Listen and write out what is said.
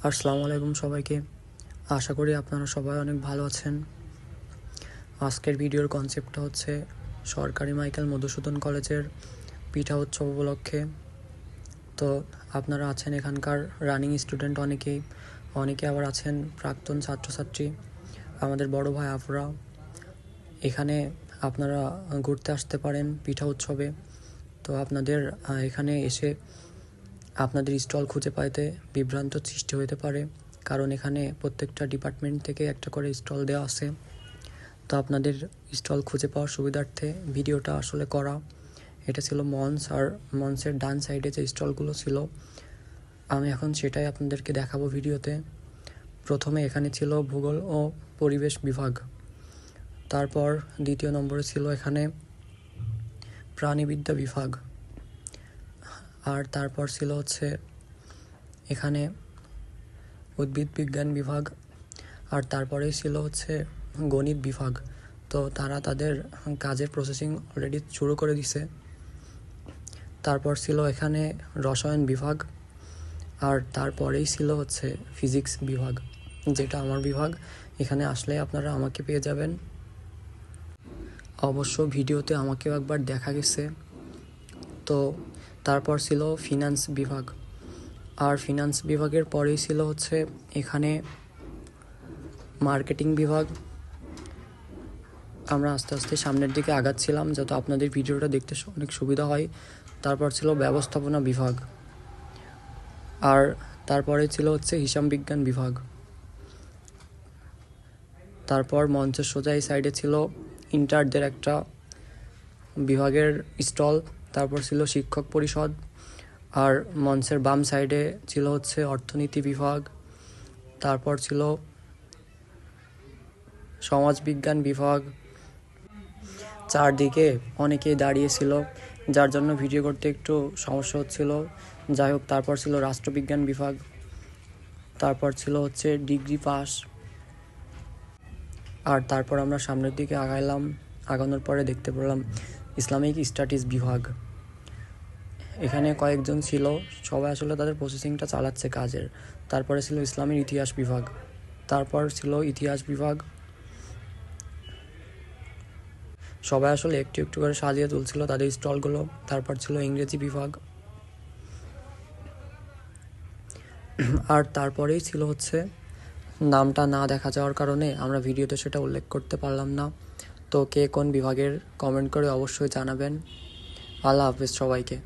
আসসালামু আলাইকুম সবাইকে। আশা করি আপনারা সবাই অনেক ভালো আছেন। আজকের ভিডিওর কনসেপ্টটা হচ্ছে সরকারি মাইকেল মধুসূদন কলেজের পিঠা উৎসব উপলক্ষে। তো আপনারা আছেন এখানকার রানিং স্টুডেন্ট, অনেকে আবার আছেন প্রাক্তন ছাত্রছাত্রী, আমাদের বড় ভাই আপুরা। এখানে আপনারা ঘুরতে আসতে পারেন পিঠা উৎসবে। তো আপনাদের এখানে এসে আপনাদের স্টল খুঁজে পাইতে বিভ্রান্ত সৃষ্টি হতে পারে, কারণ এখানে প্রত্যেকটা ডিপার্টমেন্ট থেকে একটা করে স্টল দেওয়া আছে। তো আপনাদের স্টল খুঁজে পাওয়ার সুবিধার্থে ভিডিওটা আসলে করা। এটা ছিল মঞ্চ, আর মঞ্চের ডান সাইডে যে স্টলগুলো ছিল আমি এখন সেটাই আপনাদেরকে দেখাবো ভিডিওতে। প্রথমে এখানে ছিল ভূগোল ও পরিবেশ বিভাগ, তারপর দ্বিতীয় নম্বরে ছিল এখানে প্রাণীবিদ্যা বিভাগ, আর তারপর ছিল হচ্ছে এখানে উদ্ভিদ বিজ্ঞান বিভাগ, আর তারপরেই ছিল হচ্ছে গণিত বিভাগ। তো তারা তাদের কাজের প্রসেসিং অলরেডি শুরু করে দিছে। তারপর ছিল এখানে রসায়ন বিভাগ, আর তারপরেই ছিল হচ্ছে ফিজিক্স বিভাগ, যেটা আমার বিভাগ। এখানে আসলে আপনারা আমাকে পেয়ে যাবেন। অবশ্য ভিডিওতে আমাকেও একবার দেখা গেছে। তো তারপর ছিল ফিনান্স বিভাগ, আর ফিনান্স বিভাগের পরেই ছিল হচ্ছে এখানে মার্কেটিং বিভাগ। আমরা আস্তে আস্তে সামনের দিকে আগাচ্ছিলাম যাতে আপনাদের ভিডিওটা দেখতে অনেক সুবিধা হয়। তারপর ছিল ব্যবস্থাপনা বিভাগ, আর তারপরে ছিল হচ্ছে হিসাব বিজ্ঞান বিভাগ। তারপর মঞ্চের সোজা এই সাইডে ছিল ইন্টারদের একটা বিভাগের স্টল। তারপর ছিল শিক্ষক পরিষদ, আর মঞ্চের বাম সাইডে ছিল হচ্ছে অর্থনীতি বিভাগ। তারপর ছিল সমাজবিজ্ঞান বিভাগ। চারদিকে অনেকেই দাঁড়িয়েছিল, যার জন্য ভিডিও করতে একটু সমস্যা হচ্ছিল। যাই হোক, তারপর ছিল রাষ্ট্রবিজ্ঞান বিভাগ, তারপর ছিল হচ্ছে ডিগ্রি পাস, আর তারপর আমরা সামনের দিকে আগানোর পরে দেখতে পেলাম ইসলামিক স্টাডিজ বিভাগ। এখানে কয়েকজন ছিল, সবাই আসলে তাদের প্রসেসিংটা চালাচ্ছে কাজের। তারপরে ছিল ইসলামের ইতিহাস বিভাগ, তারপর ছিল ইতিহাস বিভাগ। সবাই আসলে একটু একটু করে সাজিয়ে তুলছিল তাদের স্টলগুলো। তারপর ছিল ইংরেজি বিভাগ, আর তারপরেই ছিল হচ্ছে নামটা না দেখা যাওয়ার কারণে আমরা ভিডিওতে সেটা উল্লেখ করতে পারলাম না। তো কে কোন বিভাগের কমেন্ট করে অবশ্যই জানাবেন। আল্লাহ হাফেজ সবাইকে।